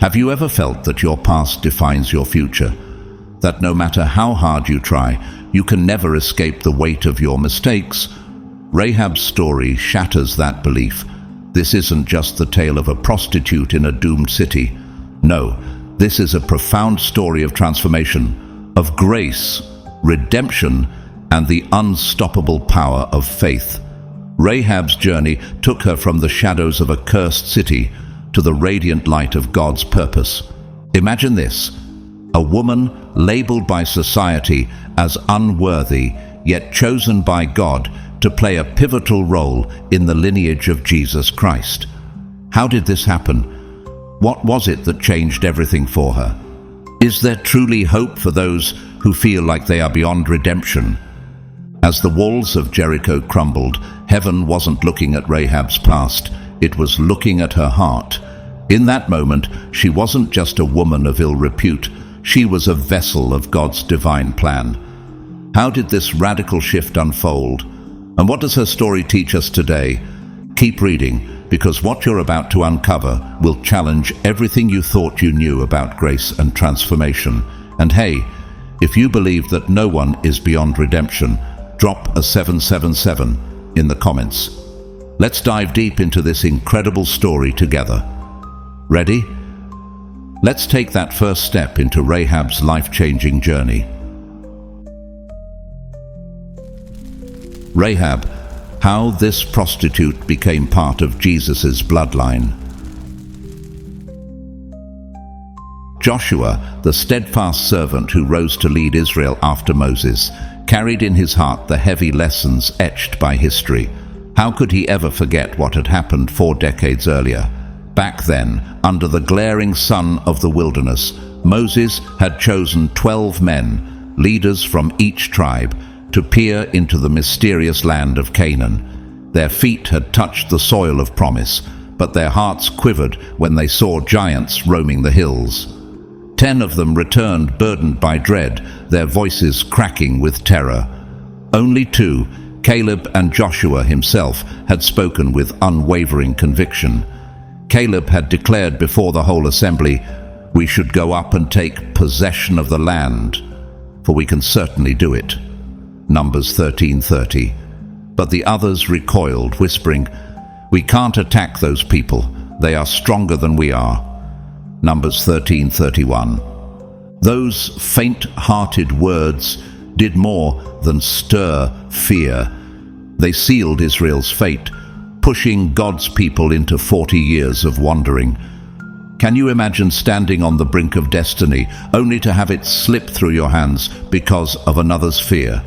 Have you ever felt that your past defines your future? That no matter how hard you try, you can never escape the weight of your mistakes? Rahab's story shatters that belief. This isn't just the tale of a prostitute in a doomed city. No, this is a profound story of transformation, of grace, redemption, and the unstoppable power of faith. Rahab's journey took her from the shadows of a cursed city to the radiant light of God's purpose. Imagine this: a woman labeled by society as unworthy, yet chosen by God to play a pivotal role in the lineage of Jesus Christ. How did this happen? What was it that changed everything for her? Is there truly hope for those who feel like they are beyond redemption? As the walls of Jericho crumbled, heaven wasn't looking at Rahab's past, it was looking at her heart. In that moment, she wasn't just a woman of ill repute, she was a vessel of God's divine plan. How did this radical shift unfold? And what does her story teach us today? Keep reading, because what you're about to uncover will challenge everything you thought you knew about grace and transformation. And hey, if you believe that no one is beyond redemption, drop a 777 in the comments. Let's dive deep into this incredible story together. Ready? Let's take that first step into Rahab's life-changing journey. Rahab, how this prostitute became part of Jesus' bloodline. Joshua, the steadfast servant who rose to lead Israel after Moses, carried in his heart the heavy lessons etched by history. How could he ever forget what had happened 4 decades earlier? Back then, under the glaring sun of the wilderness, Moses had chosen 12 men, leaders from each tribe, to peer into the mysterious land of Canaan. Their feet had touched the soil of promise, but their hearts quivered when they saw giants roaming the hills. 10 of them returned burdened by dread, their voices cracking with terror. Only 2, Caleb and Joshua himself, had spoken with unwavering conviction. Caleb had declared before the whole assembly, "We should go up and take possession of the land, for we can certainly do it." Numbers 13:30. But the others recoiled, whispering, "We can't attack those people. They are stronger than we are." Numbers 13:31. Those faint-hearted words did more than stir fear. They sealed Israel's fate, pushing God's people into 40 years of wandering. Can you imagine standing on the brink of destiny, only to have it slip through your hands because of another's fear?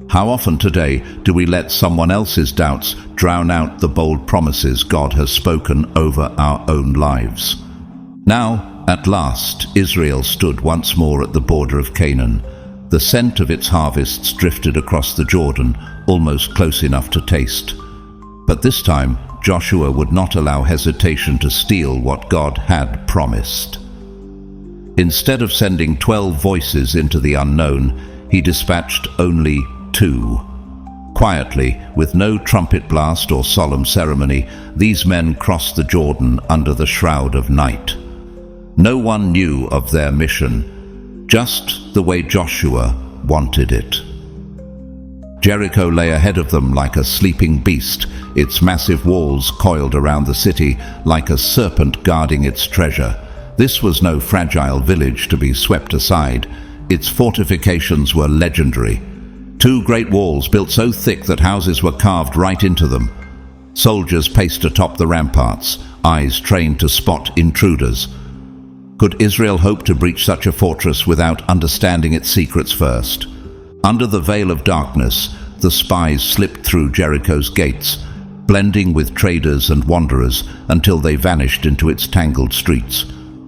How often today do we let someone else's doubts drown out the bold promises God has spoken over our own lives? Now, at last, Israel stood once more at the border of Canaan. The scent of its harvests drifted across the Jordan, almost close enough to taste. But this time, Joshua would not allow hesitation to steal what God had promised. Instead of sending 12 voices into the unknown, he dispatched only 2. Quietly, with no trumpet blast or solemn ceremony, these men crossed the Jordan under the shroud of night. No one knew of their mission, just the way Joshua wanted it. Jericho lay ahead of them like a sleeping beast, its massive walls coiled around the city like a serpent guarding its treasure. This was no fragile village to be swept aside. Its fortifications were legendary. 2 great walls built so thick that houses were carved right into them. Soldiers paced atop the ramparts, eyes trained to spot intruders. Could Israel hope to breach such a fortress without understanding its secrets first? Under the veil of darkness, the spies slipped through Jericho's gates, blending with traders and wanderers until they vanished into its tangled streets.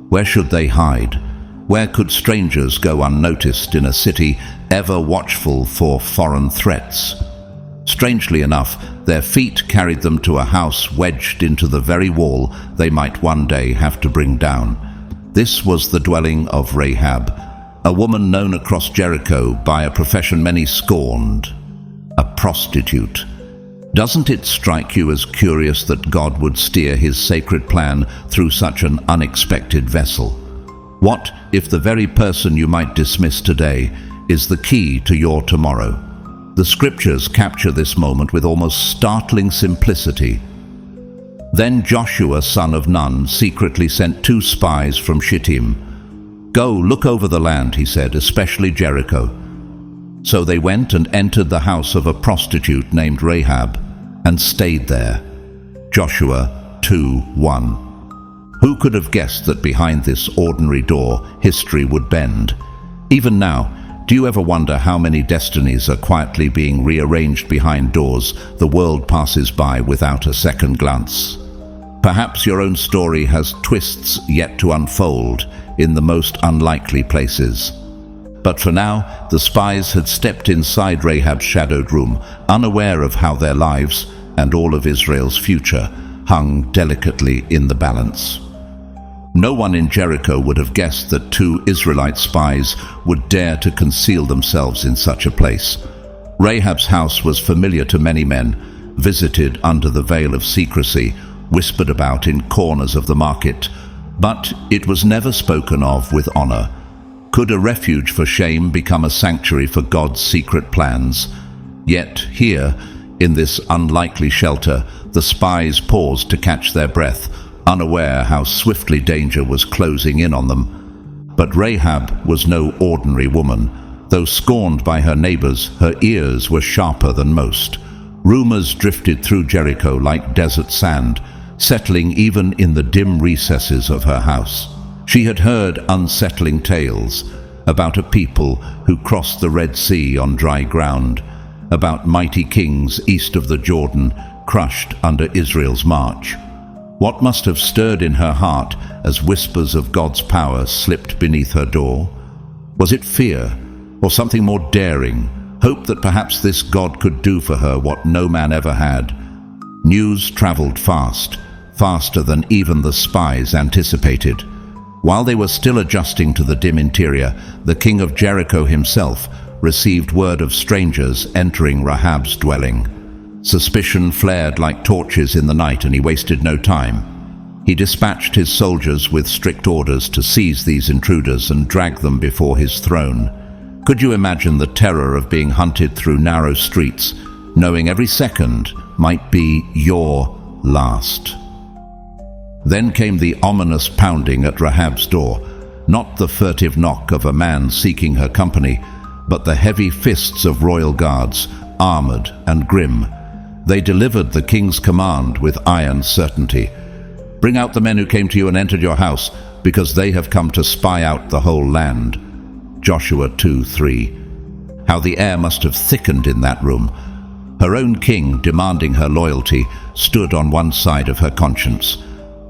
Where should they hide? Where could strangers go unnoticed in a city ever watchful for foreign threats? Strangely enough, their feet carried them to a house wedged into the very wall they might one day have to bring down. This was the dwelling of Rahab, a woman known across Jericho by a profession many scorned, a prostitute. Doesn't it strike you as curious that God would steer his sacred plan through such an unexpected vessel? What if the very person you might dismiss today is the key to your tomorrow? The scriptures capture this moment with almost startling simplicity. Then Joshua, son of Nun, secretly sent 2 spies from Shittim. "Go, look over the land," he said, "especially Jericho." So they went and entered the house of a prostitute named Rahab and stayed there. Joshua 2:1. Who could have guessed that behind this ordinary door, history would bend? Even now, do you ever wonder how many destinies are quietly being rearranged behind doors the world passes by without a second glance? Perhaps your own story has twists yet to unfold in the most unlikely places. But for now, the spies had stepped inside Rahab's shadowed room, unaware of how their lives and all of Israel's future hung delicately in the balance. No one in Jericho would have guessed that 2 Israelite spies would dare to conceal themselves in such a place. Rahab's house was familiar to many men, visited under the veil of secrecy, whispered about in corners of the market, but it was never spoken of with honor. Could a refuge for shame become a sanctuary for God's secret plans? Yet here, in this unlikely shelter, the spies paused to catch their breath, unaware how swiftly danger was closing in on them. But Rahab was no ordinary woman. Though scorned by her neighbors, her ears were sharper than most. Rumors drifted through Jericho like desert sand, settling even in the dim recesses of her house. She had heard unsettling tales about a people who crossed the Red Sea on dry ground, about mighty kings east of the Jordan crushed under Israel's march. What must have stirred in her heart as whispers of God's power slipped beneath her door? Was it fear, or something more daring, hope that perhaps this God could do for her what no man ever had? News traveled fast, faster than even the spies anticipated. While they were still adjusting to the dim interior, the king of Jericho himself received word of strangers entering Rahab's dwelling. Suspicion flared like torches in the night, and he wasted no time. He dispatched his soldiers with strict orders to seize these intruders and drag them before his throne. Could you imagine the terror of being hunted through narrow streets, knowing every second might be your last? Then came the ominous pounding at Rahab's door, not the furtive knock of a man seeking her company, but the heavy fists of royal guards, armored and grim. They delivered the king's command with iron certainty. "Bring out the men who came to you and entered your house, because they have come to spy out the whole land." Joshua 2:3. How the air must have thickened in that room. Her own king, demanding her loyalty, stood on one side of her conscience.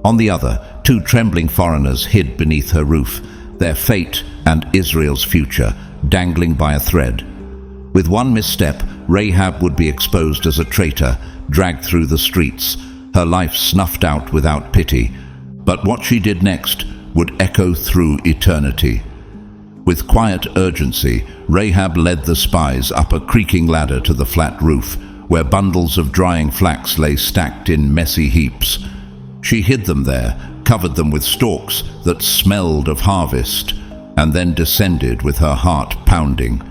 On the other, 2 trembling foreigners hid beneath her roof, their fate and Israel's future dangling by a thread. With one misstep, Rahab would be exposed as a traitor, dragged through the streets, her life snuffed out without pity. But what she did next would echo through eternity. With quiet urgency, Rahab led the spies up a creaking ladder to the flat roof, where bundles of drying flax lay stacked in messy heaps. She hid them there, covered them with stalks that smelled of harvest, and then descended with her heart pounding.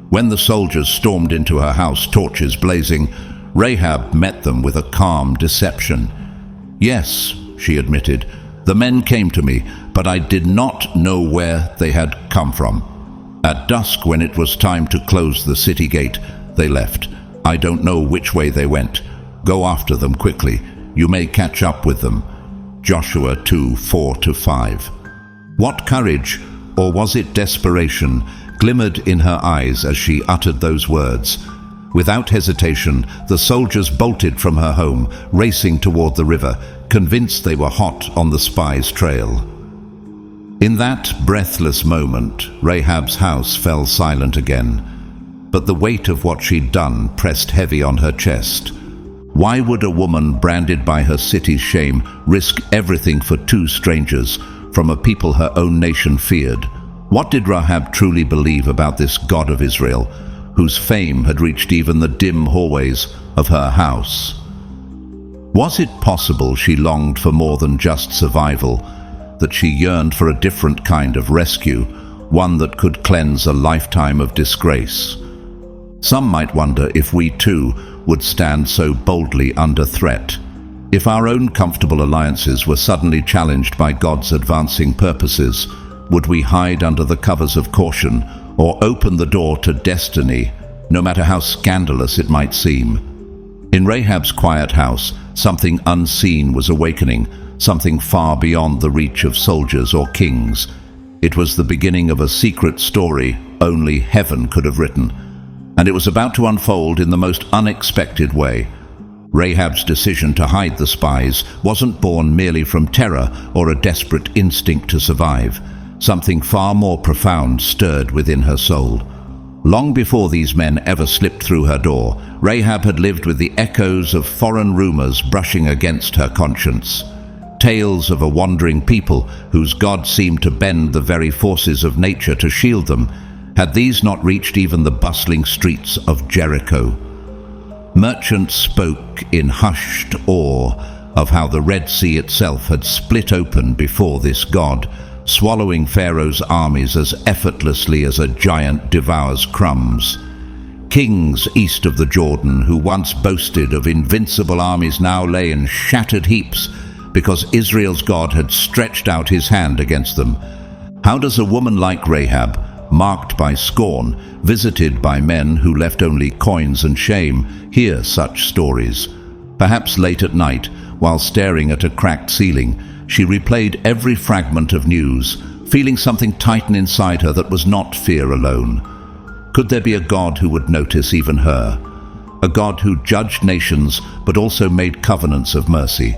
When the soldiers stormed into her house, torches blazing, Rahab met them with a calm deception. "Yes," she admitted, "the men came to me, but I did not know where they had come from. At dusk, when it was time to close the city gate, they left. I don't know which way they went. Go after them quickly. You may catch up with them." Joshua 2:4-5. What courage, or was it desperation, glimmered in her eyes as she uttered those words? Without hesitation, the soldiers bolted from her home, racing toward the river, convinced they were hot on the spies' trail. In that breathless moment, Rahab's house fell silent again, but the weight of what she'd done pressed heavy on her chest. Why would a woman branded by her city's shame risk everything for 2 strangers from a people her own nation feared? What did Rahab truly believe about this God of Israel, whose fame had reached even the dim hallways of her house. Was it possible she longed for more than just survival, that she yearned for a different kind of rescue, one that could cleanse a lifetime of disgrace? Some might wonder if we too would stand so boldly under threat, if our own comfortable alliances were suddenly challenged by God's advancing purposes. Would we hide under the covers of caution or open the door to destiny, no matter how scandalous it might seem? In Rahab's quiet house, something unseen was awakening, something far beyond the reach of soldiers or kings. It was the beginning of a secret story only heaven could have written, and it was about to unfold in the most unexpected way. Rahab's decision to hide the spies wasn't born merely from terror or a desperate instinct to survive. Something far more profound stirred within her soul. Long before these men ever slipped through her door, Rahab had lived with the echoes of foreign rumors brushing against her conscience. Tales of a wandering people whose God seemed to bend the very forces of nature to shield them. Had these not reached even the bustling streets of Jericho? Merchants spoke in hushed awe of how the Red Sea itself had split open before this God, swallowing Pharaoh's armies as effortlessly as a giant devours crumbs. Kings east of the Jordan, who once boasted of invincible armies, now lay in shattered heaps because Israel's God had stretched out his hand against them. How does a woman like Rahab, marked by scorn, visited by men who left only coins and shame, hear such stories? Perhaps late at night, while staring at a cracked ceiling, she replayed every fragment of news, feeling something tighten inside her that was not fear alone. Could there be a God who would notice even her? A God who judged nations but also made covenants of mercy.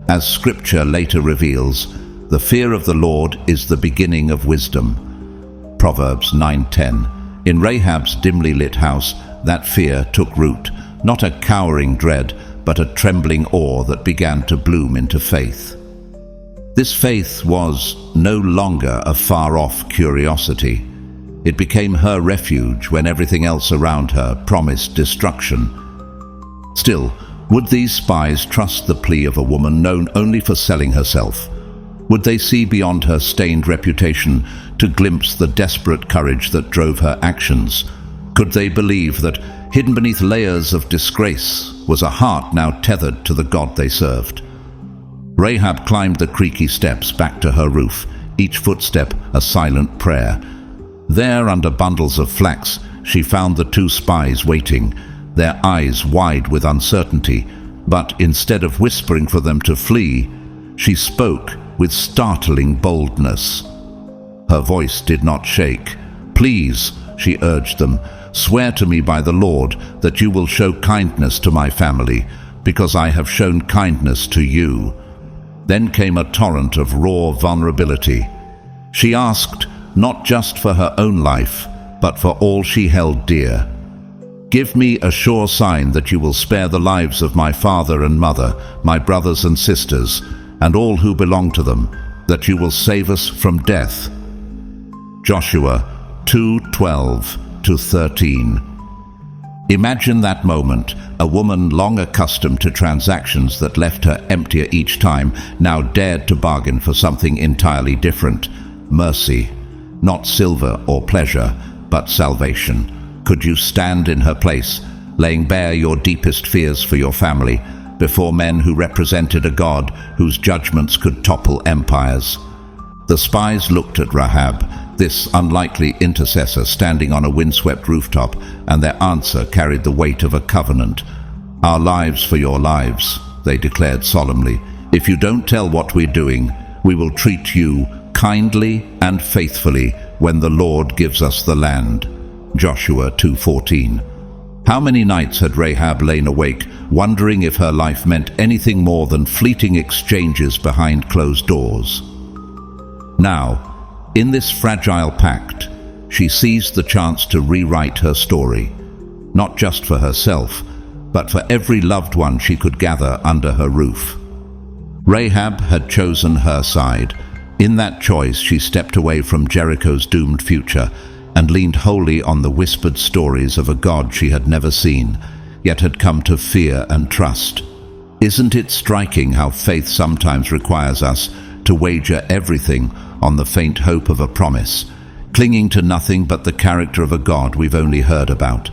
As Scripture later reveals, the fear of the Lord is the beginning of wisdom. Proverbs 9:10. In Rahab's dimly lit house, that fear took root, not a cowering dread, but a trembling awe that began to bloom into faith. This faith was no longer a far-off curiosity. It became her refuge when everything else around her promised destruction. Still, would these spies trust the plea of a woman known only for selling herself? Would they see beyond her stained reputation to glimpse the desperate courage that drove her actions? Could they believe that hidden beneath layers of disgrace was a heart now tethered to the God they served? Rahab climbed the creaky steps back to her roof, each footstep a silent prayer. There, under bundles of flax, she found the two spies waiting, their eyes wide with uncertainty. But instead of whispering for them to flee, she spoke with startling boldness. Her voice did not shake. "Please," she urged them, "swear to me by the Lord that you will show kindness to my family, because I have shown kindness to you." Then came a torrent of raw vulnerability. She asked not just for her own life, but for all she held dear. "Give me a sure sign that you will spare the lives of my father and mother, my brothers and sisters, and all who belong to them, that you will save us from death." Joshua 2:12-13. Imagine that moment, a woman long accustomed to transactions that left her emptier each time, now dared to bargain for something entirely different: mercy. Not silver or pleasure, but salvation. Could you stand in her place, laying bare your deepest fears for your family, before men who represented a God whose judgments could topple empires? The spies looked at Rahab, this unlikely intercessor standing on a windswept rooftop, and their answer carried the weight of a covenant. "Our lives for your lives," they declared solemnly. "If you don't tell what we're doing, we will treat you kindly and faithfully when the Lord gives us the land." Joshua 2:14. How many nights had Rahab lain awake, wondering if her life meant anything more than fleeting exchanges behind closed doors? Now, in this fragile pact, she seized the chance to rewrite her story, not just for herself, but for every loved one she could gather under her roof. Rahab had chosen her side. In that choice, she stepped away from Jericho's doomed future, and leaned wholly on the whispered stories of a God she had never seen, yet had come to fear and trust. Isn't it striking how faith sometimes requires us to wager everything on the faint hope of a promise, clinging to nothing but the character of a God we've only heard about?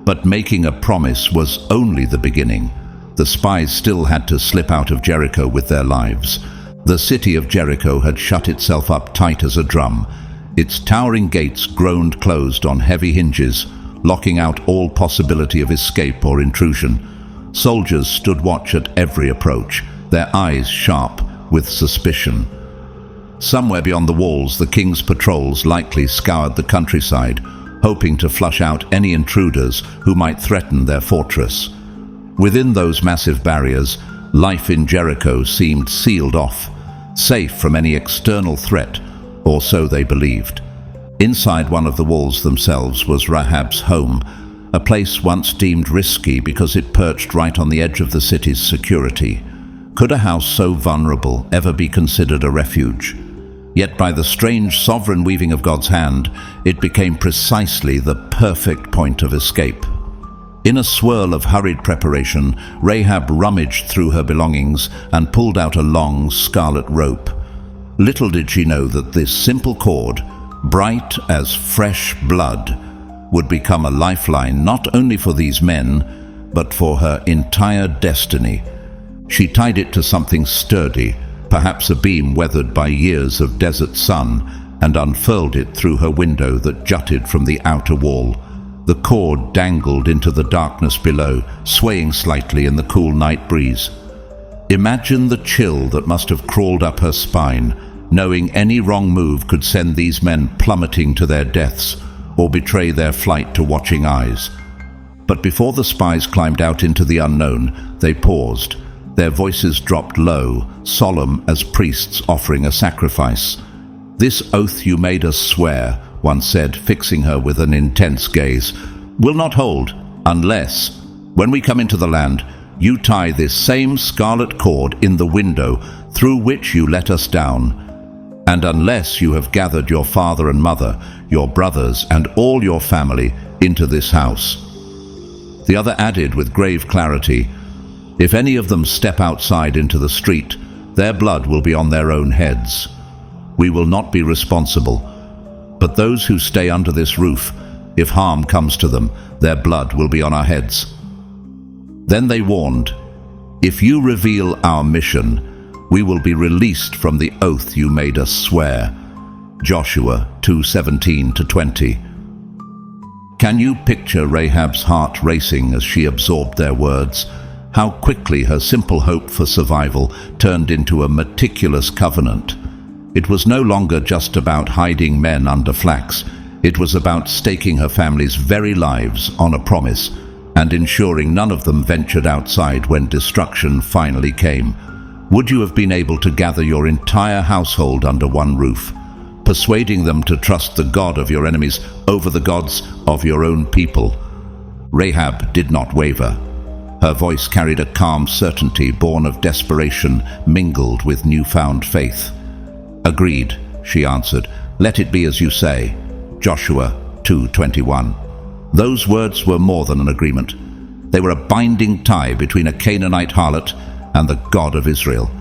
But making a promise was only the beginning. The spies still had to slip out of Jericho with their lives. The city of Jericho had shut itself up tight as a drum. Its towering gates groaned closed on heavy hinges, locking out all possibility of escape or intrusion. Soldiers stood watch at every approach, their eyes sharp with suspicion. Somewhere beyond the walls, the king's patrols likely scoured the countryside, hoping to flush out any intruders who might threaten their fortress. Within those massive barriers, life in Jericho seemed sealed off, safe from any external threat, or so they believed. Inside one of the walls themselves was Rahab's home, a place once deemed risky because it perched right on the edge of the city's security. Could a house so vulnerable ever be considered a refuge? Yet by the strange sovereign weaving of God's hand, it became precisely the perfect point of escape. In a swirl of hurried preparation, Rahab rummaged through her belongings and pulled out a long scarlet rope. Little did she know that this simple cord, bright as fresh blood, would become a lifeline not only for these men, but for her entire destiny. She tied it to something sturdy, perhaps a beam weathered by years of desert sun, and unfurled it through her window that jutted from the outer wall. The cord dangled into the darkness below, swaying slightly in the cool night breeze. Imagine the chill that must have crawled up her spine, knowing any wrong move could send these men plummeting to their deaths or betray their flight to watching eyes. But before the spies climbed out into the unknown, they paused. Their voices dropped low, solemn as priests offering a sacrifice. "This oath you made us swear," one said, fixing her with an intense gaze, "will not hold unless, when we come into the land, you tie this same scarlet cord in the window through which you let us down, and unless you have gathered your father and mother, your brothers, and all your family into this house." The other added with grave clarity, "If any of them step outside into the street, their blood will be on their own heads. We will not be responsible. But those who stay under this roof, if harm comes to them, their blood will be on our heads." Then they warned, "If you reveal our mission, we will be released from the oath you made us swear." Joshua 2:17-20. Can you picture Rahab's heart racing as she absorbed their words? How quickly her simple hope for survival turned into a meticulous covenant. It was no longer just about hiding men under flax. It was about staking her family's very lives on a promise and ensuring none of them ventured outside when destruction finally came. Would you have been able to gather your entire household under one roof, persuading them to trust the God of your enemies over the gods of your own people? Rahab did not waver. Her voice carried a calm certainty born of desperation mingled with newfound faith. "Agreed," she answered. "Let it be as you say." Joshua 2:21. Those words were more than an agreement. They were a binding tie between a Canaanite harlot and the God of Israel,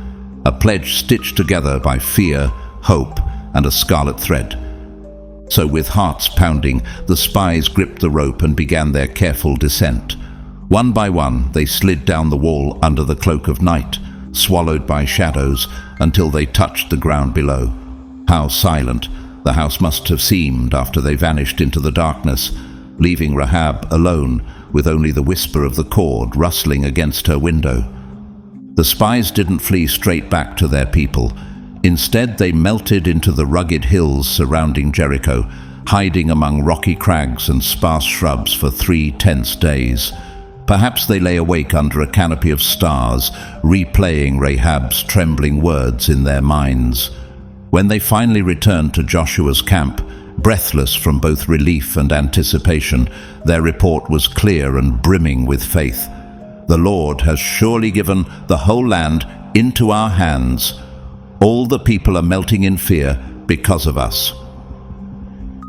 a pledge stitched together by fear, hope, and a scarlet thread. So with hearts pounding, the spies gripped the rope and began their careful descent. One by one, they slid down the wall under the cloak of night, swallowed by shadows, until they touched the ground below. How silent the house must have seemed after they vanished into the darkness, leaving Rahab alone with only the whisper of the cord rustling against her window. The spies didn't flee straight back to their people. Instead, they melted into the rugged hills surrounding Jericho, hiding among rocky crags and sparse shrubs for 3 tense days. Perhaps they lay awake under a canopy of stars, replaying Rahab's trembling words in their minds. When they finally returned to Joshua's camp, breathless from both relief and anticipation, their report was clear and brimming with faith. "The Lord has surely given the whole land into our hands. All the people are melting in fear because of us."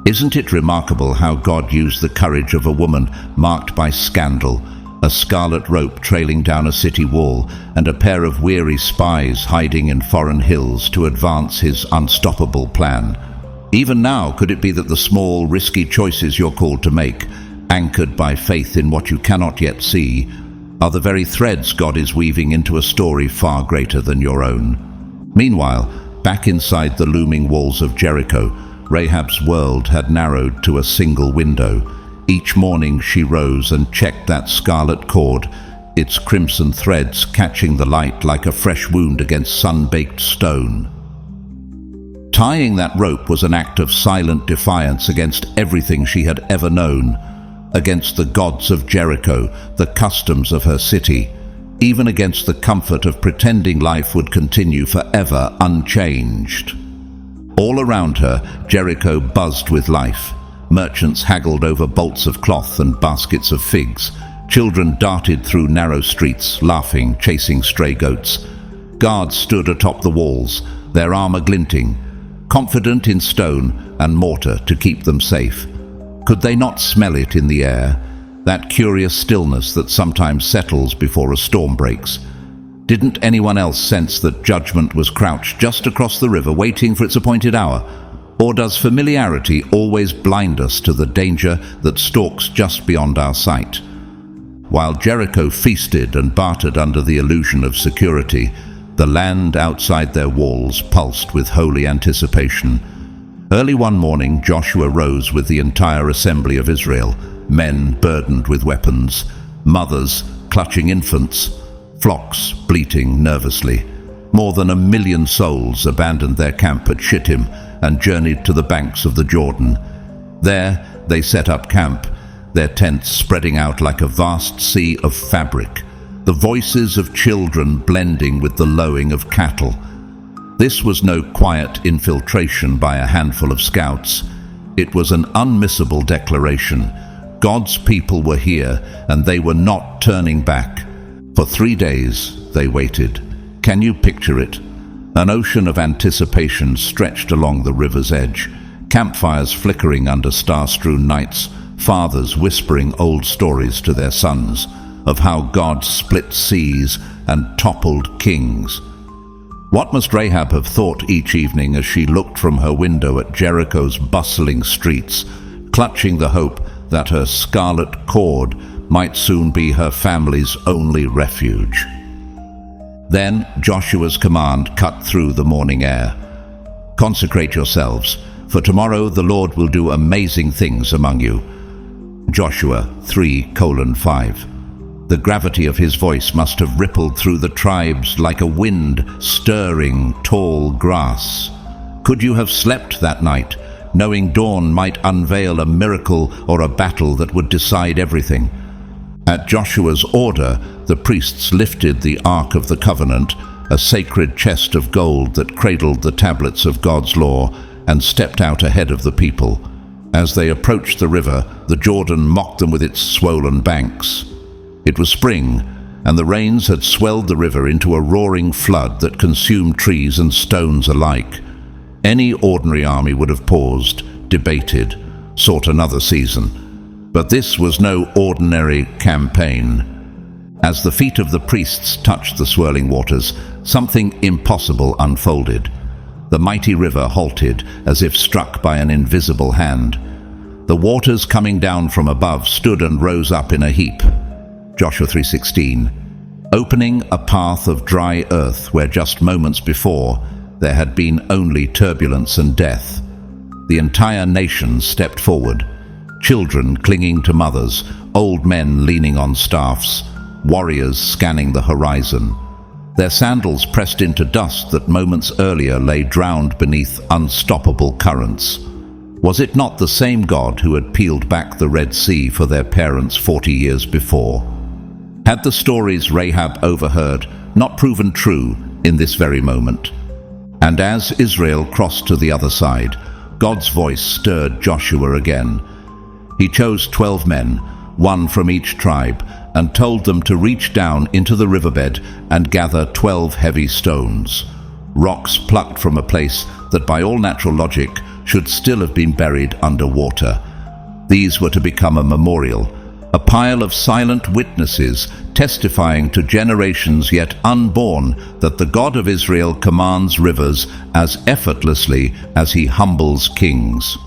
Isn't it remarkable how God used the courage of a woman marked by scandal, a scarlet rope trailing down a city wall, and a pair of weary spies hiding in foreign hills to advance his unstoppable plan? Even now, could it be that the small, risky choices you're called to make, anchored by faith in what you cannot yet see, are the very threads God is weaving into a story far greater than your own? Meanwhile, back inside the looming walls of Jericho, Rahab's world had narrowed to a single window. Each morning she rose and checked that scarlet cord, its crimson threads catching the light like a fresh wound against sun-baked stone. Tying that rope was an act of silent defiance against everything she had ever known, against the gods of Jericho, the customs of her city, even against the comfort of pretending life would continue forever unchanged. All around her, Jericho buzzed with life. Merchants haggled over bolts of cloth and baskets of figs. Children darted through narrow streets, laughing, chasing stray goats. Guards stood atop the walls, their armor glinting, confident in stone and mortar to keep them safe. Could they not smell it in the air, that curious stillness that sometimes settles before a storm breaks? Didn't anyone else sense that judgment was crouched just across the river waiting for its appointed hour? Or does familiarity always blind us to the danger that stalks just beyond our sight? While Jericho feasted and bartered under the illusion of security, the land outside their walls pulsed with holy anticipation. Early one morning, Joshua rose with the entire assembly of Israel, men burdened with weapons, mothers clutching infants, flocks bleating nervously. More than 1 million souls abandoned their camp at Shittim and journeyed to the banks of the Jordan. There they set up camp, their tents spreading out like a vast sea of fabric, the voices of children blending with the lowing of cattle. This was no quiet infiltration by a handful of scouts. It was an unmissable declaration. God's people were here, and they were not turning back. For 3 days they waited. Can you picture it? An ocean of anticipation stretched along the river's edge, campfires flickering under star-strewn nights, fathers whispering old stories to their sons of how God split seas and toppled kings. What must Rahab have thought each evening as she looked from her window at Jericho's bustling streets, clutching the hope that her scarlet cord might soon be her family's only refuge? Then Joshua's command cut through the morning air. Consecrate yourselves, for tomorrow the Lord will do amazing things among you. Joshua 3:5. The gravity of his voice must have rippled through the tribes like a wind stirring tall grass. Could you have slept that night, knowing dawn might unveil a miracle or a battle that would decide everything? At Joshua's order, the priests lifted the Ark of the Covenant, a sacred chest of gold that cradled the tablets of God's law, and stepped out ahead of the people. As they approached the river, the Jordan mocked them with its swollen banks. It was spring, and the rains had swelled the river into a roaring flood that consumed trees and stones alike. Any ordinary army would have paused, debated, sought another season. But this was no ordinary campaign. As the feet of the priests touched the swirling waters, something impossible unfolded. The mighty river halted as if struck by an invisible hand. The waters coming down from above stood and rose up in a heap. Joshua 3:16, opening a path of dry earth where just moments before there had been only turbulence and death. The entire nation stepped forward, children clinging to mothers, old men leaning on staffs, warriors scanning the horizon. Their sandals pressed into dust that moments earlier lay drowned beneath unstoppable currents. Was it not the same God who had peeled back the Red Sea for their parents 40 years before? Had the stories Rahab overheard not proven true in this very moment? And as Israel crossed to the other side, God's voice stirred Joshua again. He chose 12 men, one from each tribe, and told them to reach down into the riverbed and gather 12 heavy stones, rocks plucked from a place that by all natural logic should still have been buried under water. These were to become a memorial, a pile of silent witnesses testifying to generations yet unborn that the God of Israel commands rivers as effortlessly as he humbles kings.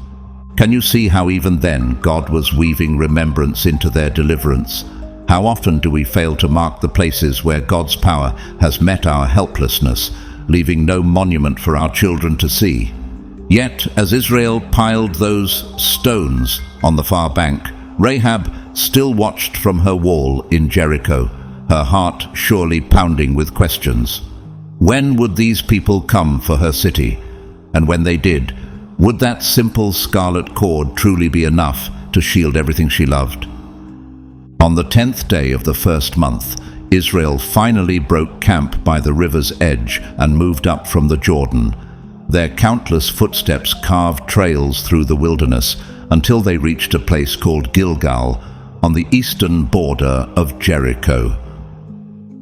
Can you see how even then God was weaving remembrance into their deliverance? How often do we fail to mark the places where God's power has met our helplessness, leaving no monument for our children to see? Yet, as Israel piled those stones on the far bank, Rahab still watched from her wall in Jericho, her heart surely pounding with questions. When would these people come for her city? And when they did, would that simple scarlet cord truly be enough to shield everything she loved? On the 10th day of the first month, Israel finally broke camp by the river's edge and moved up from the Jordan. Their countless footsteps carved trails through the wilderness until they reached a place called Gilgal, on the eastern border of Jericho.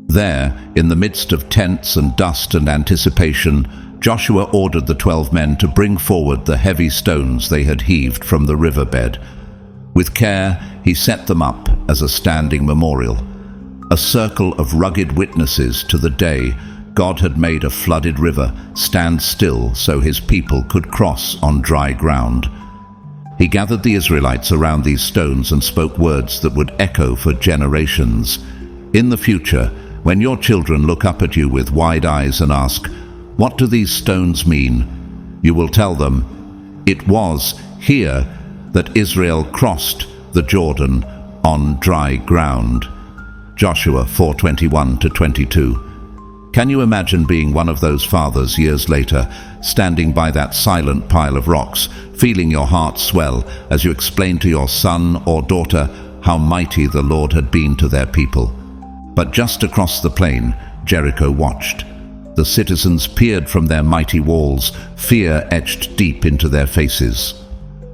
There, in the midst of tents and dust and anticipation, Joshua ordered the 12 men to bring forward the heavy stones they had heaved from the riverbed. With care, he set them up as a standing memorial, a circle of rugged witnesses to the day God had made a flooded river stand still so his people could cross on dry ground. He gathered the Israelites around these stones and spoke words that would echo for generations. In the future, when your children look up at you with wide eyes and ask, "What do these stones mean?" you will tell them, "It was here that Israel crossed the Jordan on dry ground." Joshua 4:21-22. Can you imagine being one of those fathers years later, standing by that silent pile of rocks, feeling your heart swell as you explain to your son or daughter how mighty the Lord had been to their people? But just across the plain, Jericho watched. The citizens peered from their mighty walls, fear etched deep into their faces.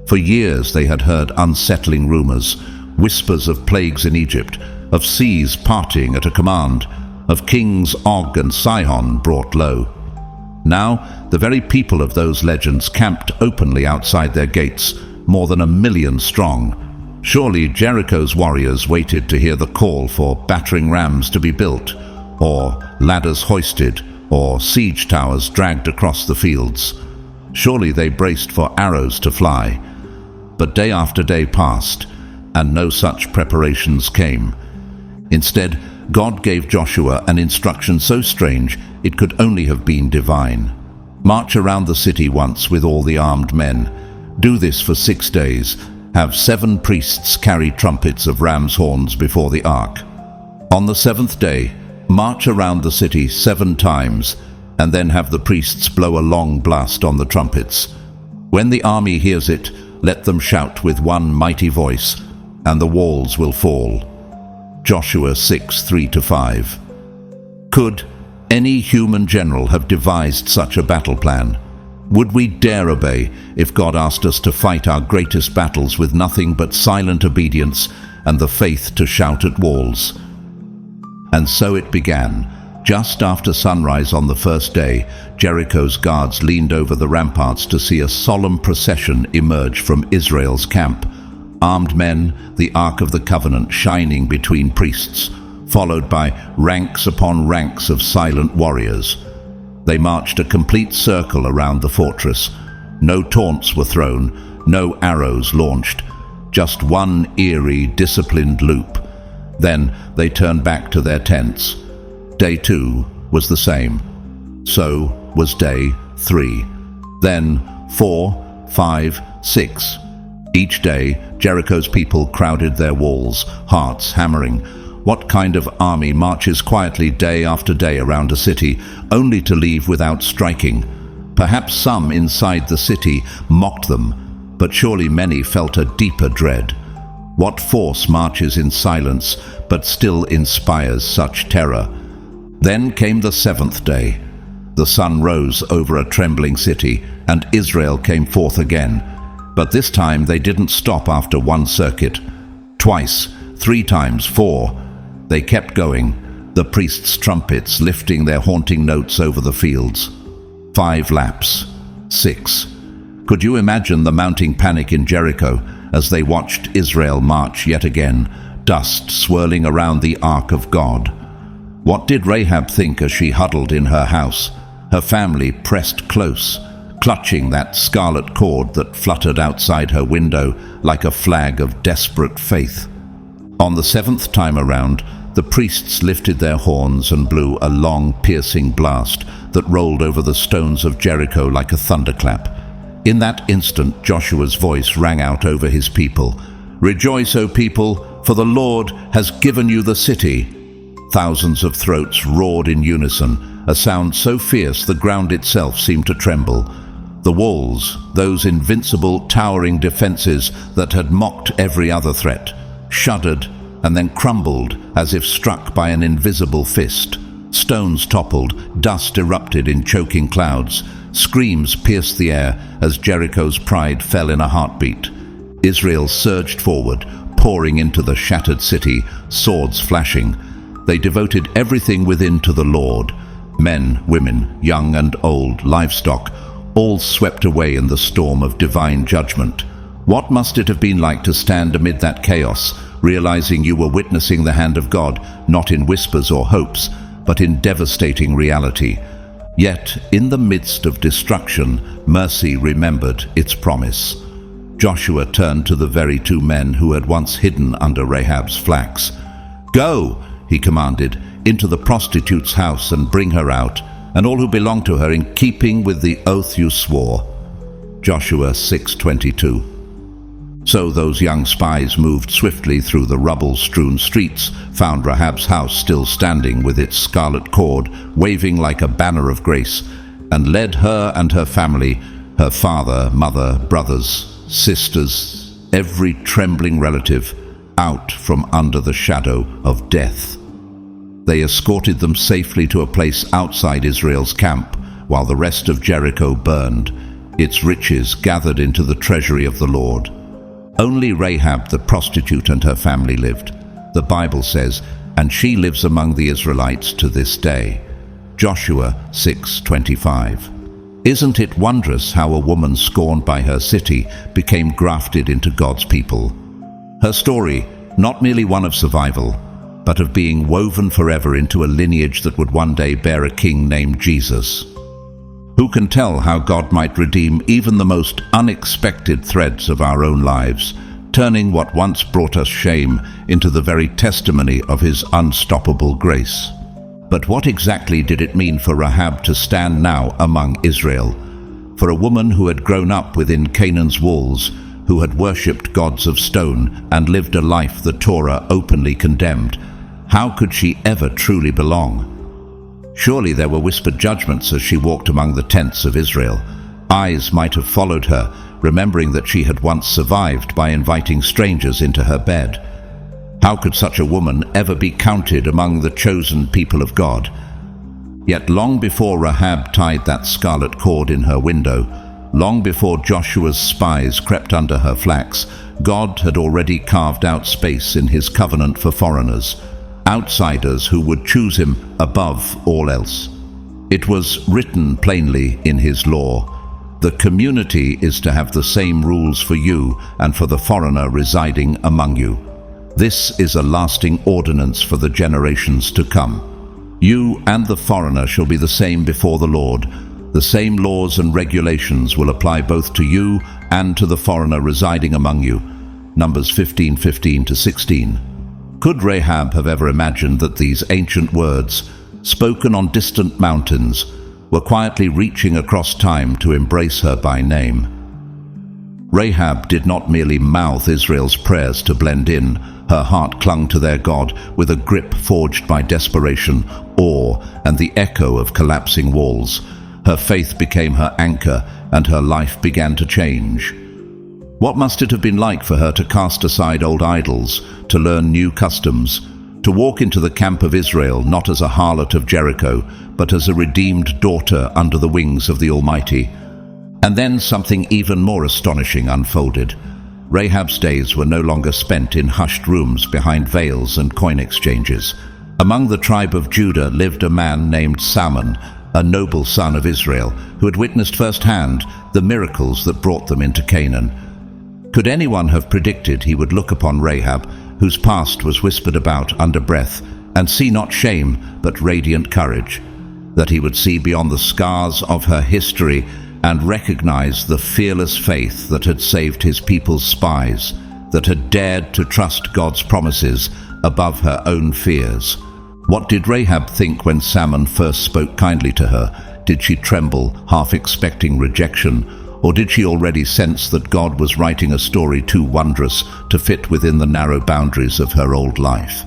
For years they had heard unsettling rumors, whispers of plagues in Egypt, of seas parting at a command, of kings Og and Sihon brought low. Now, the very people of those legends camped openly outside their gates, more than 1 million strong. Surely Jericho's warriors waited to hear the call for battering rams to be built, or ladders hoisted, or siege towers dragged across the fields. Surely they braced for arrows to fly. But day after day passed, and no such preparations came. Instead, God gave Joshua an instruction so strange it could only have been divine. March around the city once with all the armed men. Do this for 6 days. Have 7 priests carry trumpets of ram's horns before the ark. On the 7th day, march around the city 7 times, and then have the priests blow a long blast on the trumpets. When the army hears it, let them shout with one mighty voice, and the walls will fall. Joshua 6:3-5. Could any human general have devised such a battle plan? Would we dare obey if God asked us to fight our greatest battles with nothing but silent obedience and the faith to shout at walls? And so it began. Just after sunrise on the first day, Jericho's guards leaned over the ramparts to see a solemn procession emerge from Israel's camp. Armed men, the Ark of the Covenant shining between priests, followed by ranks upon ranks of silent warriors. They marched a complete circle around the fortress. No taunts were thrown, no arrows launched, just one eerie, disciplined loop. Then they turned back to their tents. Day 2 was the same. So was day 3. Then 4, 5, 6. Each day, Jericho's people crowded their walls, hearts hammering. What kind of army marches quietly day after day around a city, only to leave without striking? Perhaps some inside the city mocked them, but surely many felt a deeper dread. What force marches in silence, but still inspires such terror? Then came the 7th day. The sun rose over a trembling city, and Israel came forth again. But this time they didn't stop after one circuit. Twice, 3 times, 4. They kept going, the priests' trumpets lifting their haunting notes over the fields. 5 laps. 6. Could you imagine the mounting panic in Jericho as they watched Israel march yet again, dust swirling around the ark of God? What did Rahab think as she huddled in her house, her family pressed close, clutching that scarlet cord that fluttered outside her window like a flag of desperate faith? On the seventh time around, the priests lifted their horns and blew a long, piercing blast that rolled over the stones of Jericho like a thunderclap. In that instant, Joshua's voice rang out over his people, "Rejoice, O people, for the Lord has given you the city." Thousands of throats roared in unison, a sound so fierce the ground itself seemed to tremble. The walls, those invincible, towering defenses that had mocked every other threat, shuddered and then crumbled as if struck by an invisible fist. Stones toppled, dust erupted in choking clouds, screams pierced the air as Jericho's pride fell in a heartbeat. Israel surged forward, pouring into the shattered city, swords flashing. They devoted everything within to the Lord. Men, women, young and old, livestock, all swept away in the storm of divine judgment. What must it have been like to stand amid that chaos, realizing you were witnessing the hand of God, not in whispers or hopes, but in devastating reality? Yet, in the midst of destruction, mercy remembered its promise. Joshua turned to the very two men who had once hidden under Rahab's flax. "Go," he commanded, "into the prostitute's house and bring her out, and all who belong to her in keeping with the oath you swore." Joshua 6:22. So those young spies moved swiftly through the rubble-strewn streets, found Rahab's house still standing with its scarlet cord waving like a banner of grace, and led her and her family, her father, mother, brothers, sisters, every trembling relative, out from under the shadow of death. They escorted them safely to a place outside Israel's camp, while the rest of Jericho burned, its riches gathered into the treasury of the Lord. Only Rahab the prostitute and her family lived. The Bible says, "And she lives among the Israelites to this day." Joshua 6:25. Isn't it wondrous how a woman scorned by her city became grafted into God's people? Her story, not merely one of survival, but of being woven forever into a lineage that would one day bear a king named Jesus. Who can tell how God might redeem even the most unexpected threads of our own lives, turning what once brought us shame into the very testimony of His unstoppable grace? But what exactly did it mean for Rahab to stand now among Israel? For a woman who had grown up within Canaan's walls, who had worshipped gods of stone and lived a life the Torah openly condemned, how could she ever truly belong? Surely there were whispered judgments as she walked among the tents of Israel. Eyes might have followed her, remembering that she had once survived by inviting strangers into her bed. How could such a woman ever be counted among the chosen people of God? Yet long before Rahab tied that scarlet cord in her window, long before Joshua's spies crept under her flax, God had already carved out space in His covenant for foreigners, outsiders who would choose Him above all else. It was written plainly in His law. The community is to have the same rules for you and for the foreigner residing among you. This is a lasting ordinance for the generations to come. You and the foreigner shall be the same before the Lord. The same laws and regulations will apply both to you and to the foreigner residing among you. Numbers 15:15-16. Could Rahab have ever imagined that these ancient words, spoken on distant mountains, were quietly reaching across time to embrace her by name? Rahab did not merely mouth Israel's prayers to blend in. Her heart clung to their God with a grip forged by desperation, awe, and the echo of collapsing walls. Her faith became her anchor, and her life began to change. What must it have been like for her to cast aside old idols, to learn new customs, to walk into the camp of Israel not as a harlot of Jericho, but as a redeemed daughter under the wings of the Almighty? And then something even more astonishing unfolded. Rahab's days were no longer spent in hushed rooms behind veils and coin exchanges. Among the tribe of Judah lived a man named Salmon, a noble son of Israel who had witnessed firsthand the miracles that brought them into Canaan. Could anyone have predicted he would look upon Rahab, whose past was whispered about under breath, and see not shame but radiant courage, that he would see beyond the scars of her history and recognize the fearless faith that had saved his people's spies, that had dared to trust God's promises above her own fears? What did Rahab think when Salmon first spoke kindly to her? Did she tremble, half expecting rejection, or did she already sense that God was writing a story too wondrous to fit within the narrow boundaries of her old life?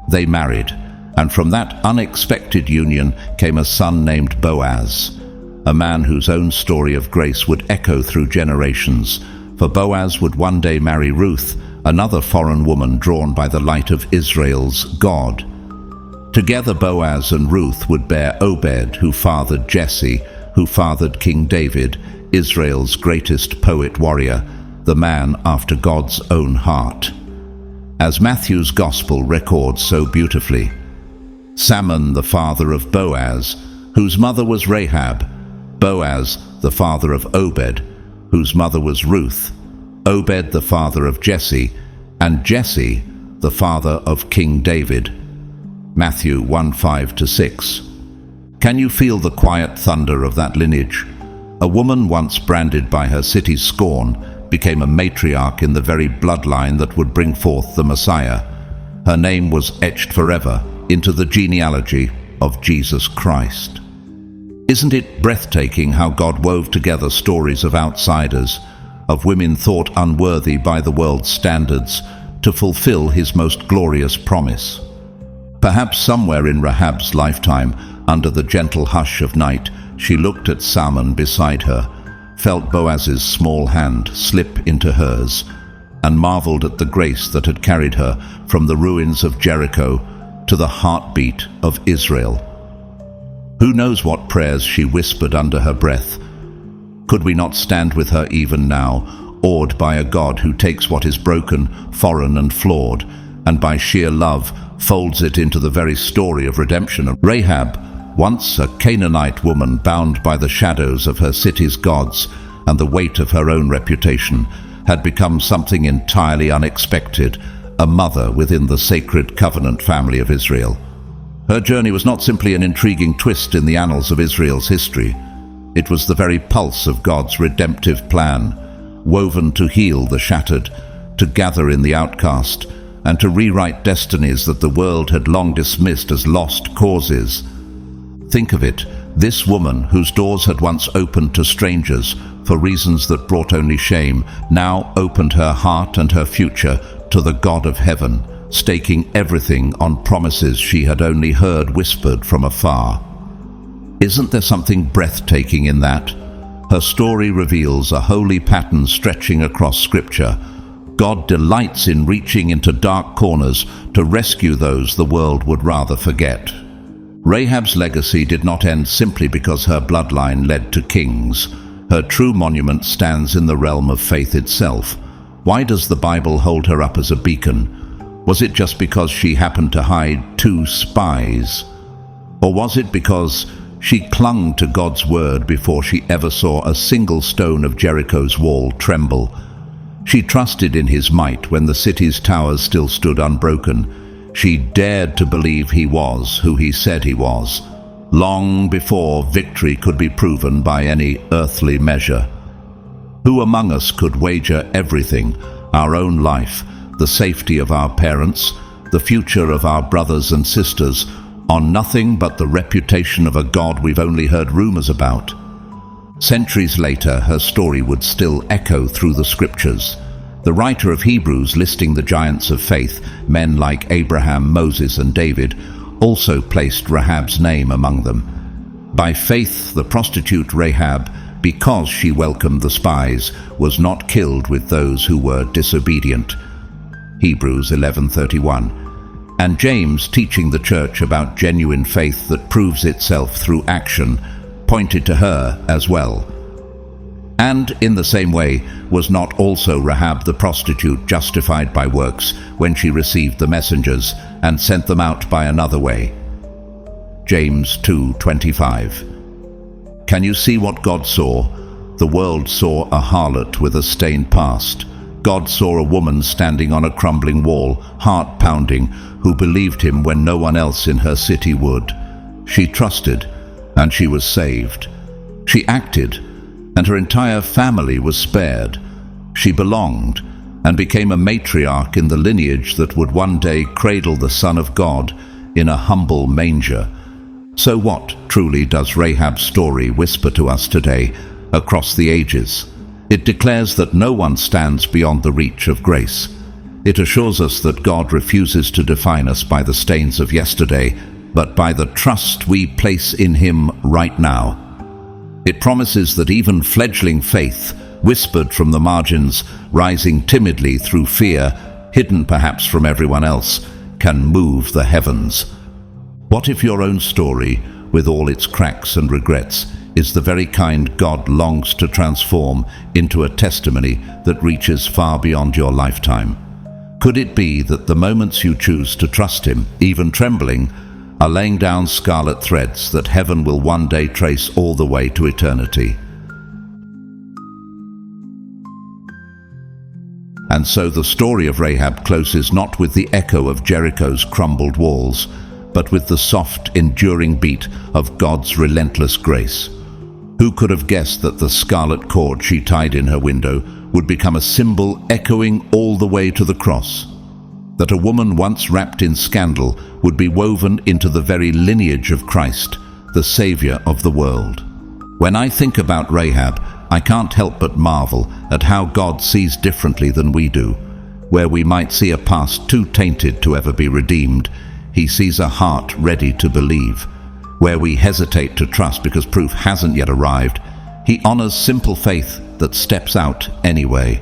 They married, and from that unexpected union came a son named Boaz, a man whose own story of grace would echo through generations, for Boaz would one day marry Ruth, another foreign woman drawn by the light of Israel's God. Together Boaz and Ruth would bear Obed, who fathered Jesse, who fathered King David, Israel's greatest poet-warrior, the man after God's own heart. As Matthew's Gospel records so beautifully, Salmon the father of Boaz, whose mother was Rahab, Boaz the father of Obed, whose mother was Ruth, Obed the father of Jesse, and Jesse the father of King David. Matthew 1:5-6. Can you feel the quiet thunder of that lineage? A woman once branded by her city's scorn became a matriarch in the very bloodline that would bring forth the Messiah. Her name was etched forever into the genealogy of Jesus Christ. Isn't it breathtaking how God wove together stories of outsiders, of women thought unworthy by the world's standards, to fulfill his most glorious promise? Perhaps somewhere in Rahab's lifetime, under the gentle hush of night, she looked at Salmon beside her, felt Boaz's small hand slip into hers, and marveled at the grace that had carried her from the ruins of Jericho to the heartbeat of Israel. Who knows what prayers she whispered under her breath? Could we not stand with her even now, awed by a God who takes what is broken, foreign and flawed, and by sheer love folds it into the very story of redemption? Rahab, once a Canaanite woman bound by the shadows of her city's gods and the weight of her own reputation, had become something entirely unexpected, a mother within the sacred covenant family of Israel. Her journey was not simply an intriguing twist in the annals of Israel's history. It was the very pulse of God's redemptive plan, woven to heal the shattered, to gather in the outcast, and to rewrite destinies that the world had long dismissed as lost causes. Think of it, this woman, whose doors had once opened to strangers for reasons that brought only shame, now opened her heart and her future to the God of heaven, staking everything on promises she had only heard whispered from afar. Isn't there something breathtaking in that? Her story reveals a holy pattern stretching across Scripture. God delights in reaching into dark corners to rescue those the world would rather forget. Rahab's legacy did not end simply because her bloodline led to kings. Her true monument stands in the realm of faith itself. Why does the Bible hold her up as a beacon? Was it just because she happened to hide 2 spies? Or was it because she clung to God's word before she ever saw a single stone of Jericho's wall tremble? She trusted in his might when the city's towers still stood unbroken. She dared to believe he was who he said he was, long before victory could be proven by any earthly measure. Who among us could wager everything, our own life, the safety of our parents, the future of our brothers and sisters, on nothing but the reputation of a God we've only heard rumors about? Centuries later, her story would still echo through the Scriptures. The writer of Hebrews, listing the giants of faith, men like Abraham, Moses, and David, also placed Rahab's name among them. By faith, the prostitute Rahab, because she welcomed the spies, was not killed with those who were disobedient. Hebrews 11:31. And James, teaching the church about genuine faith that proves itself through action, pointed to her as well. And in the same way, was not also Rahab the prostitute justified by works when she received the messengers and sent them out by another way? James 2:25. Can you see what God saw? The world saw a harlot with a stained past. God saw a woman standing on a crumbling wall, heart pounding, who believed him when no one else in her city would. She trusted, and she was saved. She acted, and her entire family was spared. She belonged, and became a matriarch in the lineage that would one day cradle the Son of God in a humble manger. So what truly does Rahab's story whisper to us today, across the ages? It declares that no one stands beyond the reach of grace. It assures us that God refuses to define us by the stains of yesterday, but by the trust we place in him right now. It promises that even fledgling faith, whispered from the margins, rising timidly through fear, hidden perhaps from everyone else, can move the heavens. What if your own story, with all its cracks and regrets, is the very kind God longs to transform into a testimony that reaches far beyond your lifetime? Could it be that the moments you choose to trust him, even trembling, are laying down scarlet threads that heaven will one day trace all the way to eternity? And so the story of Rahab closes not with the echo of Jericho's crumbled walls, but with the soft, enduring beat of God's relentless grace. Who could have guessed that the scarlet cord she tied in her window would become a symbol echoing all the way to the cross? That a woman once wrapped in scandal would be woven into the very lineage of Christ, the Savior of the world. When I think about Rahab, I can't help but marvel at how God sees differently than we do. Where we might see a past too tainted to ever be redeemed, he sees a heart ready to believe. Where we hesitate to trust because proof hasn't yet arrived, he honors simple faith that steps out anyway.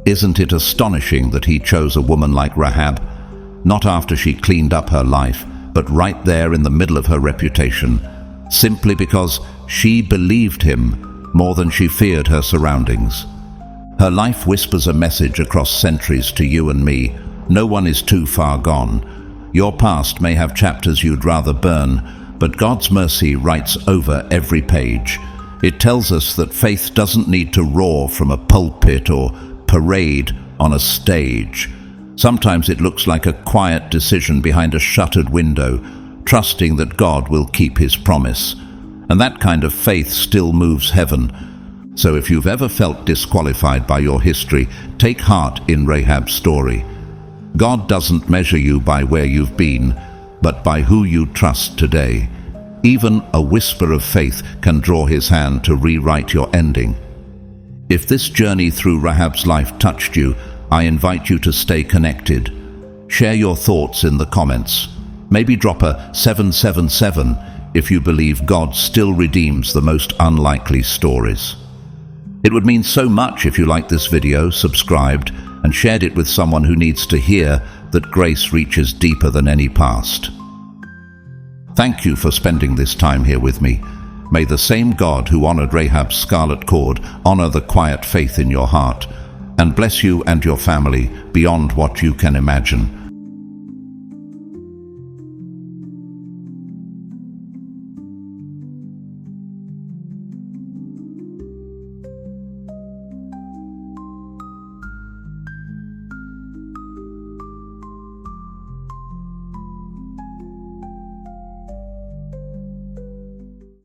Isn't it astonishing that he chose a woman like Rahab, not after she cleaned up her life, but right there in the middle of her reputation, simply because she believed him more than she feared her surroundings? Her life whispers a message across centuries to you and me. No one is too far gone. Your past may have chapters you'd rather burn, but God's mercy writes over every page. It tells us that faith doesn't need to roar from a pulpit or parade on a stage. Sometimes it looks like a quiet decision behind a shuttered window, trusting that God will keep his promise. And that kind of faith still moves heaven. So if you've ever felt disqualified by your history, take heart in Rahab's story. God doesn't measure you by where you've been, but by who you trust today. Even a whisper of faith can draw his hand to rewrite your ending. If this journey through Rahab's life touched you, I invite you to stay connected. Share your thoughts in the comments. Maybe drop a 777 if you believe God still redeems the most unlikely stories. It would mean so much if you liked this video, subscribed, and shared it with someone who needs to hear that grace reaches deeper than any past. Thank you for spending this time here with me. May the same God who honored Rahab's scarlet cord honor the quiet faith in your heart, and bless you and your family beyond what you can imagine.